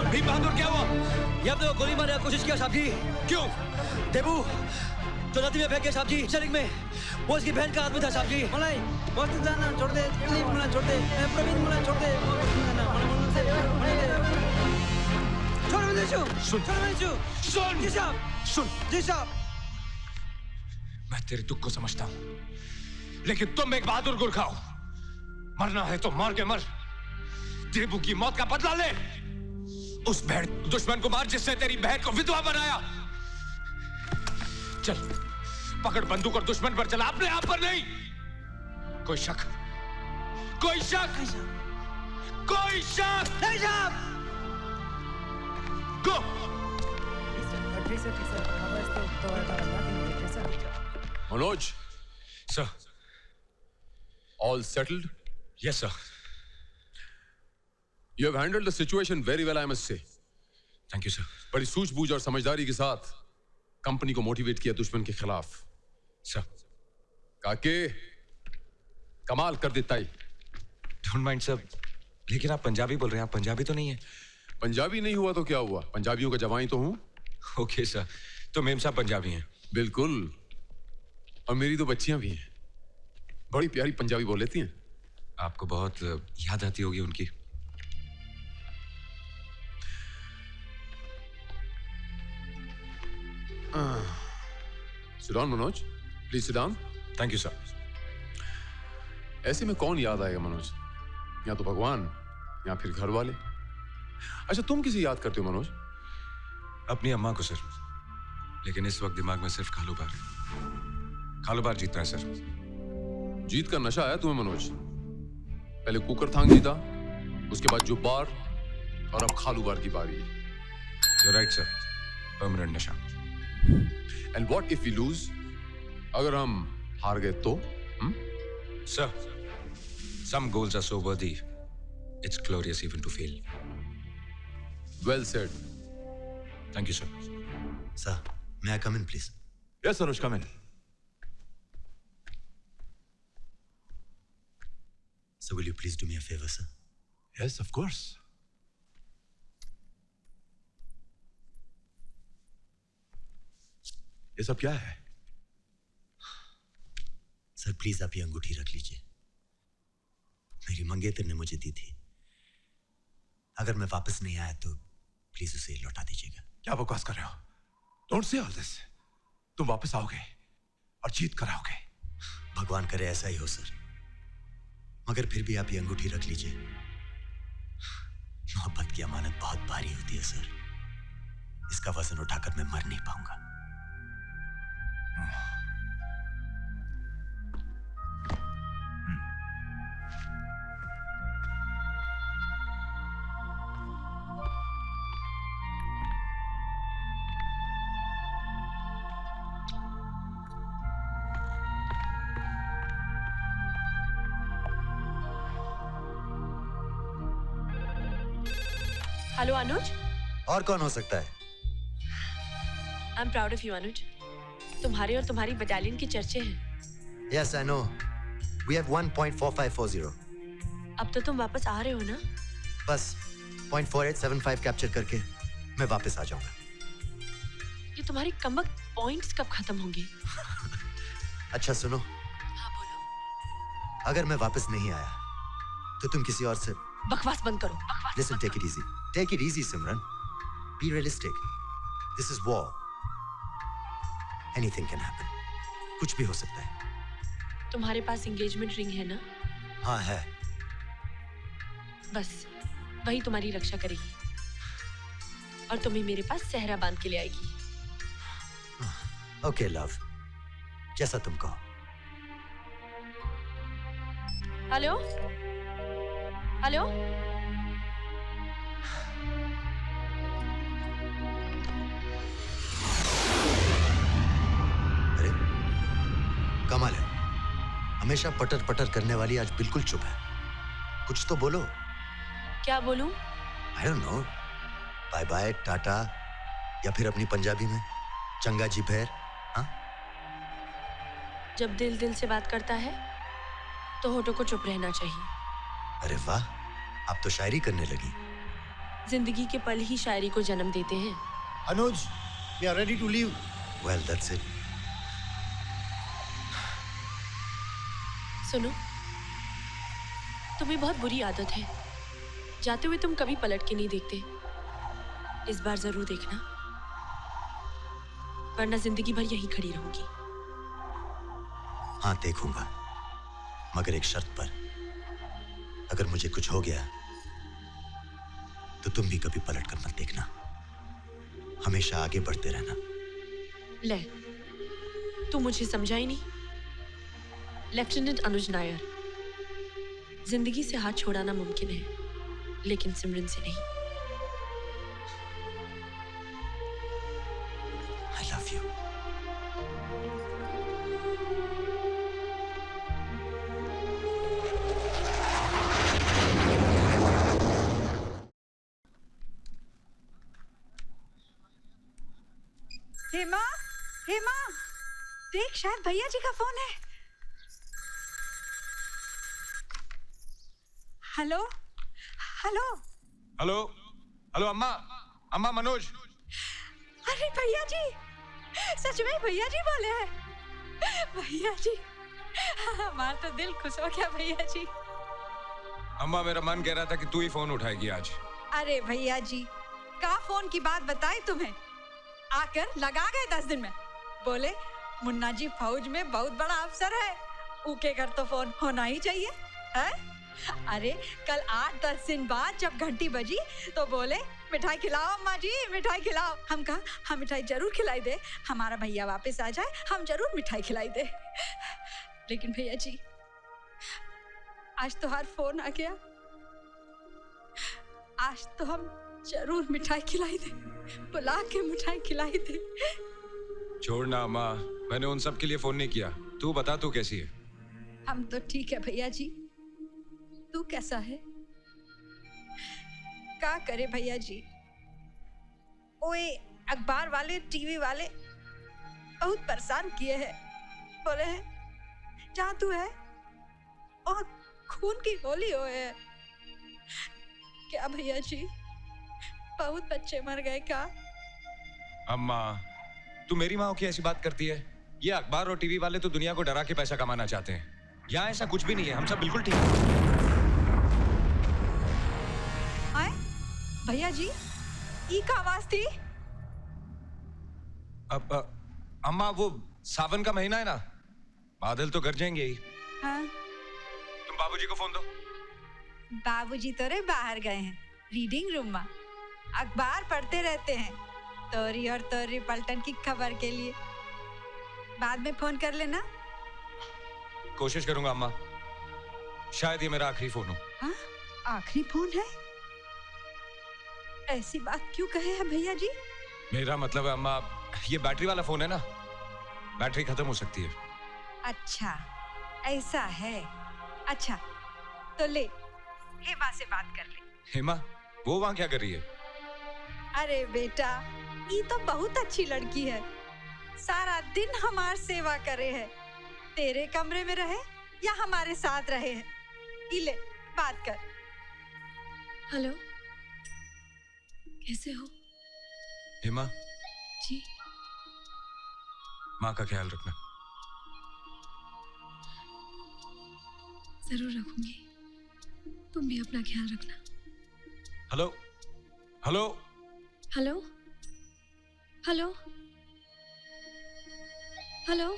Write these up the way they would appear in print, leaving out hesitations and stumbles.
भीम बहादुर क्या हुआ? ये आपने गोली मारने की कोशिश किया साहब जी। क्यों? देबू जो नदी में फेंके साहब जी शरीक में, वो उसकी बहन का आदमी था साहब जी। मलाई मस्त जाना छोड़ दे, प्लीज मलाई छोड़ दे, प्रवीण मलाई छोड़ दे, छोड़ मुझे शू, सुन छोड़ मुझे शू, सुन जी साहब, सुन जी साहब। मैं तेरे दुख को समझता हूं, लेकिन तुम एक बहादुर गुरखा हो। मरना है तो मार के मर, देबू की मौत का बदला ले। उस बहन दुश्मन को मार जिसने तेरी बहन को विधवा बनाया। चल पकड़ बंदूक और दुश्मन पर चला, अपने आप पर नहीं। कोई शक, कोई शक, कोई शक नहीं साहब। गो। ठीक है हमारे तो Manoj, sir. all settled? Yes sir. You have handled the situation very well, I must say. Thank you sir. बड़ी सूझबूझ और समझदारी के साथ कंपनी को मोटिवेट किया दुश्मन के खिलाफ। सर काके कमाल कर देता ही। डोंट माइंड सर, लेकिन आप पंजाबी बोल रहे हैं, आप पंजाबी तो नहीं है। पंजाबी नहीं हुआ तो क्या हुआ, पंजाबियों का जवाई तो हूं। ओके सर, तो मेम साहब पंजाबी हैं। बिल्कुल, और मेरी तो बच्चियां भी हैं, बड़ी प्यारी पंजाबी बोल लेती हैं। आपको बहुत याद आती होगी उनकी। Sit down, Manoj, please sit down. Thank you sir. ऐसे में कौन याद आएगा मनोज, या तो भगवान या फिर घर वाले। अच्छा तुम किसे याद करते हो मनोज? अपनी अम्मा को सर, लेकिन इस वक्त दिमाग में सिर्फ खालूबार है। खालूबार जीतना है सर। जीत का नशा आया तुम्हें मनोज? पहले कुकर थांग जीता, उसके बाद जुब्बार, और अब खालूबार की बारी है। You're right sir, परमानेंट नशा। And what if we lose? अगर हम हार गए तो? Sir, some goals are so worthy, it's glorious even to fail. Well said. Thank you sir. Sir, may I come in please? Yes, Anush, come in. So will you please do me a favor, sir? Yes, of course. ये सब क्या है? Sir please आप ये अंगूठी रख लीजिए, मेरी मंगेतर ने मुझे दी थी। अगर मैं वापस नहीं आया तो प्लीज उसे लौटा दीजिएगा। क्या बकवास कर रहे हो? Don't say all this. तुम वापस आओगे और जीत कर आओगे। भगवान करे ऐसा ही हो सर, मगर फिर भी आप ये अंगूठी रख लीजिए। मोहब्बत की अमानत बहुत भारी होती है सर, इसका वजन उठाकर मैं मर नहीं पाऊंगा। हेलो अनुज। और कौन हो सकता है? I am proud of you Anuj, तुम्हारे और तुम्हारी बटालियन की चर्चे हैं। Yes, I know. We have 1.4540. अब तो तुम वापस आ रहे हो ना? बस 0.4875 कैप्चर करके मैं वापस आ जाऊंगा। ये तुम्हारी कमबख्त पॉइंट्स कब खत्म होंगे? अच्छा सुनो, हाँ बोलो। अगर मैं वापस नहीं आया तो तुम किसी और से बकवास बंद करो। Listen, take it easy. Take it easy, Simran. Be realistic. This is war. Anything can happen. कुछ भी हो सकता है। तुम्हारे पास एंगेजमेंट रिंग है ना? हाँ है। बस वही तुम्हारी रक्षा करेगी और तुम्हें मेरे पास सहरा बांध के ले आएगी। Okay, love. जैसा तुम कहो। Hello hello. कमाल है, हमेशा पटर पटर करने वाली आज बिल्कुल चुप है। कुछ तो बोलो। क्या बोलूं? I don't know, bye bye, tata, या फिर अपनी पंजाबी में चंगा जी पैर। हाँ, जब दिल दिल से बात करता है तो होठों को चुप रहना चाहिए। अरे वाह, आप तो शायरी करने लगी। जिंदगी के पल ही शायरी को जन्म देते हैं। Anuj, we are ready to leave. Well that's it. सुनो, तुम्हें बहुत बुरी आदत है, जाते हुए तुम कभी पलट के नहीं देखते। इस बार जरूर देखना, वरना जिंदगी भर यहीं खड़ी रहूंगी। हाँ देखूंगा, मगर एक शर्त पर। अगर मुझे कुछ हो गया तो तुम भी कभी पलट कर मत देखना, हमेशा आगे बढ़ते रहना। ले, तू मुझे समझा ही नहीं। लेफ्टिनेंट अनुज नायर, जिंदगी से हाथ छोड़ाना मुमकिन है, लेकिन सिमरन से नहीं। I love you. Hema, Hema, देख शायद भैया जी का फोन है। हेलो, हेलो, हेलो, हेलो अम्मा, अम्मा मनोज। अरे भैया जी, सच में भैया जी बोले हैं। भैया जी, हमारा तो दिल खुश हो गया भैया जी। अम्मा मेरा मन कह रहा था कि तू ही फोन उठाएगी आज। अरे भैया जी, का फोन की बात बताई तुम्हें, आकर लगा गए 10 दिन में। बोले मुन्ना जी फौज में बहुत बड़ा अफसर है, उनके घर तो फोन होना ही चाहिए है? अरे कल 8-10 दिन बाद जब घंटी बजी तो बोले मिठाई खिलाओ अम्मा जी, मिठाई खिलाओ। हम कहा हम मिठाई जरूर खिलाई दे, हमारा भैया वापस आ जाए हम जरूर मिठाई खिलाई दे। लेकिन भैया जी, आज तो हर फोन आ गया, आज तो हम जरूर मिठाई खिलाई दे, बुला के मिठाई खिलाई दे। छोड़ना अम्मा, मैंने उन सब के लिए फोन नहीं किया। तू बता, तू कैसी है? हम तो ठीक है भैया जी, तू कैसा है? क्या करे भैया जी, ओए अखबार वाले टीवी वाले बहुत परेशान किए हैं। बोले हैं जहाँ तू है और खून की होली हो है। क्या भैया जी, बहुत बच्चे मर गए क्या? अम्मा, तू मेरी माँ की ऐसी बात करती है? ये अखबार और टीवी वाले तो दुनिया को डरा के पैसा कमाना चाहते हैं। यहाँ ऐसा कुछ भी नहीं है, हम सब बिल्कुल ठीक हैं। आए भैया जी, ई का आवाज थी? अब अम्मा, वो सावन का महीना है ना, बादल तो गरजेंगे ही। हाँ, तुम बाबूजी को फोन दो। बाबूजी तो रे बाहर गए हैं रीडिंग रूम में, अखबार पढ़ते रहते हैं तोरी और तोरी पलटन की खबर के लिए। बाद में फोन कर लेना। कोशिश करूंगा अम्मा, शायद ये मेरा आखिरी फोन हो। हाँ, आखिरी फोन है? ऐसी बात क्यों कहे हैं भैया जी? मेरा मतलब है अम्मा, ये बैटरी वाला फोन है ना, बैटरी खत्म हो सकती है। अच्छा ऐसा है, अच्छा तो ले हेमा से बात कर ले। हेमा, वो वहां क्या कर रही है? अरे बेटा, ये तो बहुत अच्छी लड़की है, सारा दिन हमार सेवा करे है। तेरे कमरे में रहे या हमारे साथ रहे है, इले बात कर। हेलो, कैसे हो? हेमा, जी, माँ का ख्याल रखना। जरूर रखूंगी, तुम भी अपना ख्याल रखना। Hello, hello, hello, hello, hello.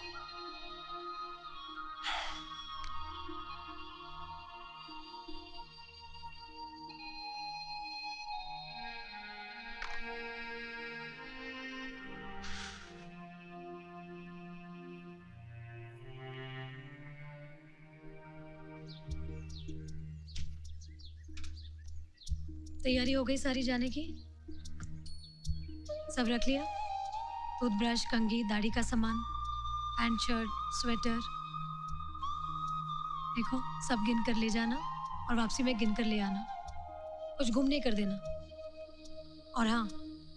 तैयारी हो गई सारी जाने की? सब रख लिया? टूथब्रश, कंघी, दाढ़ी का सामान, पैंट, शर्ट, स्वेटर, देखो, सब गिन कर ले जाना और वापसी में गिन कर ले आना। कुछ गुम नहीं कर देना। और हाँ,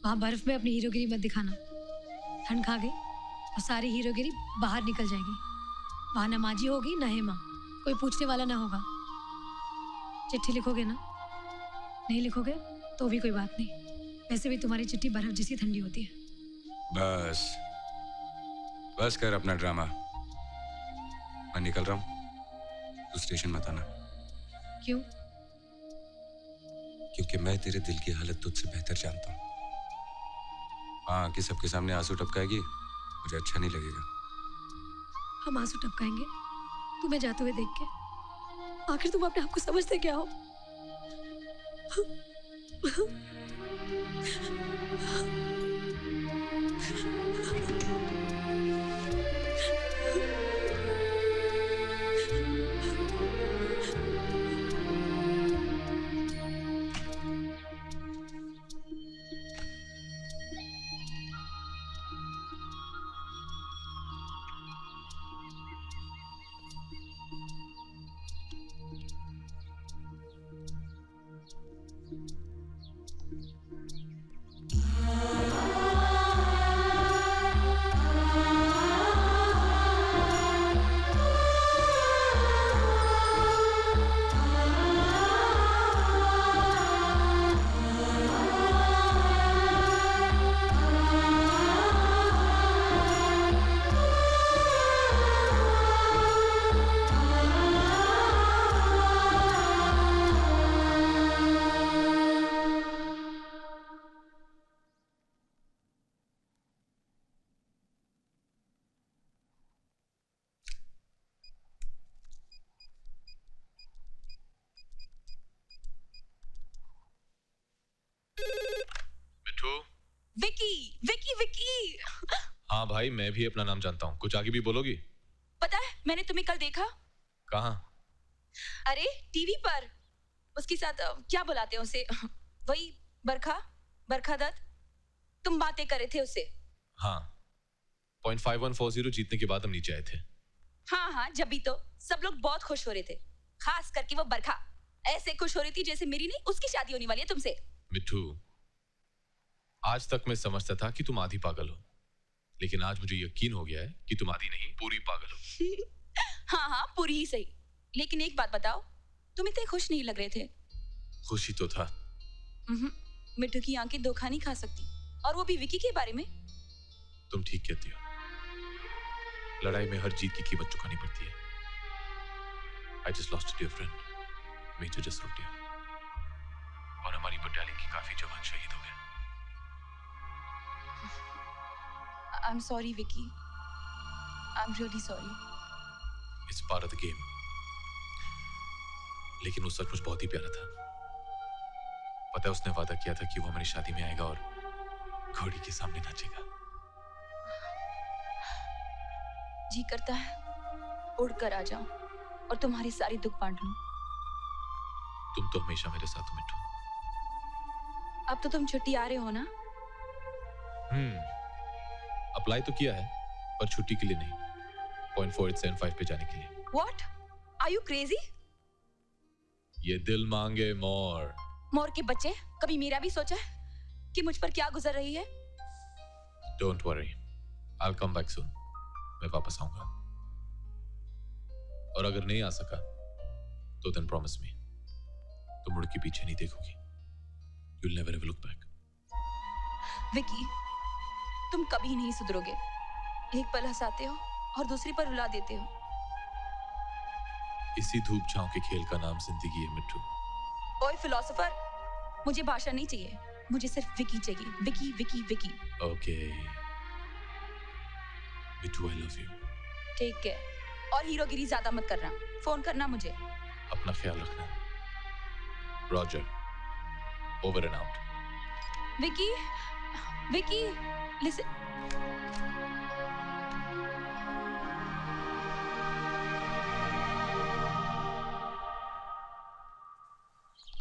वहाँ बर्फ में अपनी हीरोगिरी मत दिखाना। ठंड खा गई और सारी हीरोगिरी बाहर निकल जाएगी। वहाँ ना माजी होगी ना हेमा, कोई पूछने वाला ना होगा। चिट्ठी लिखोगे ना? नहीं लिखोगे तो भी कोई बात नहीं। वैसे भी तुम्हारी चिट्ठी बर्फ जैसी ठंडी होती है। बस बस कर अपना ड्रामा। मैं निकल रहा हूँ, तू स्टेशन मत आना। क्यों? क्योंकि मैं तेरे दिल की हालत तुझसे बेहतर जानता हूँ। हाँ, कि सबके सामने आंसू टपकाएगी, मुझे अच्छा नहीं लगेगा। हम आंसू टपकाएंगे तुम्हें जाते हुए देख के। आखिर तुम अपने आप को समझते क्या हो? विकी, विकी, विकी। हाँ भाई, मैं भी अपना नाम जानता हूँ। कुछ आगे भी बोलोगी? पता है, मैंने तुम्हें कल देखा। कहाँ? अरे टीवी पर। उसके साथ क्या बुलाते हैं उसे? वही बरखा दत्त। तुम बातें कर रहे थे उससे। हाँ, 0.5140 जीतने के बाद हम नीचे आए थे। हाँ, जब भी तो सब लोग बहुत खुश हो रहे थे, खास करके वो बरखा। ऐसे खुश हो रही थी जैसे मेरी नहीं उसकी शादी होने वाली है तुमसे। मिट्ठू, आज तक मैं समझता था कि तुम आधी पागल हो, लेकिन आज मुझे यकीन हो गया है कि तुम आधी नहीं, पूरी पागल हो। हाँ, पूरी ही सही। लेकिन एक बात बताओ, तुम इतने खुश नहीं लग रहे थे। खुशी तो था। मिट्टू की आंखें धोखा नहीं खा सकती, और वो भी विकी के बारे में। तुम ठीक कहती हो। लड़ाई में हर जीत की कीमत चुकानी पड़ती है। I just lost a dear friend, major Jasrotia, और हमारी बटालियन की काफी जवान शहीद हो गए। I'm sorry, Vicky. I'm really sorry. It's part of the game. लेकिन वो सचमुच बहुत ही प्यारा था। पता है, उसने वादा किया था कि वो हमारी शादी में आएगा और घोड़ी के सामने नाचेगा। जी करता है उड़कर आ जाऊं और तुम्हारी सारी दुख बांट लूं। तुम तो हमेशा मेरे साथ हो मिट्टू। अब तो तुम छुट्टी आ रहे हो ना? अप्लाई तो किया है, पर छुट्टी के लिए नहीं, 0.4875 पे जाने के लिए। What? Are you crazy? ये दिल मांगे मोर। मोर के बच्चे, कभी मेरा भी सोचा है कि मुझ पर क्या गुजर रही है? Don't worry, I'll come back soon. मैं वापस आऊंगा। और अगर नहीं आ सका, तो then promise me, तुम मुड़ के पीछे नहीं देखोगी। You'll never ever look back. Vicky, तुम कभी नहीं सुधरोगे। एक पल हंसाते हो और दूसरी पर रुला देते हो। इसी धूप छांव के खेल का नाम जिंदगी है मिट्टू। ओए फिलोसोफर, मुझे भाषा नहीं चाहिए, मुझे सिर्फ विकी चाहिए। Vicky, Vicky, Vicky. Okay Mittu, I love you. ठीक है, और हीरोगिरी ज्यादा मत करना। फोन करना मुझे। अपना ख्याल रखना। Roger, over and out. Vicky, Vicky, listen.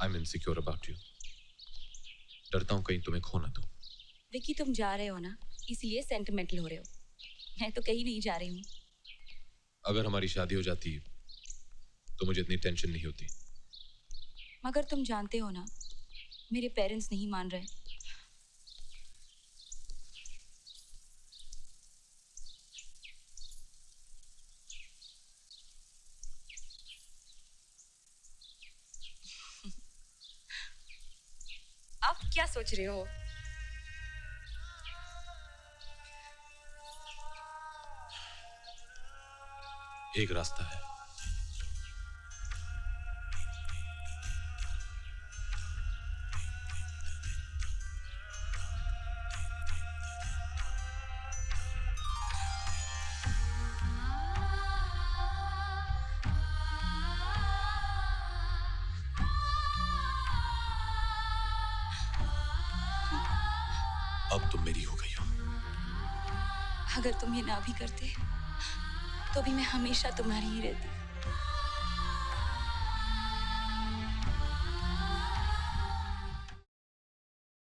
I'm insecure about you. डरता हूं कहीं तुम्हें खो ना दूं। विकी, तुम जा रहे हो ना, इसलिए सेंटिमेंटल हो रहे हो। मैं तो कहीं नहीं जा रही हूँ। अगर हमारी शादी हो जाती तो मुझे इतनी टेंशन नहीं होती। मगर तुम जानते हो ना, मेरे पेरेंट्स नहीं मान रहे। आप क्या सोच रहे हो? एक रास्ता है। अब तुम मेरी हो गई हो। अगर तुम ये ना भी करते तो भी मैं हमेशा तुम्हारी ही रहती।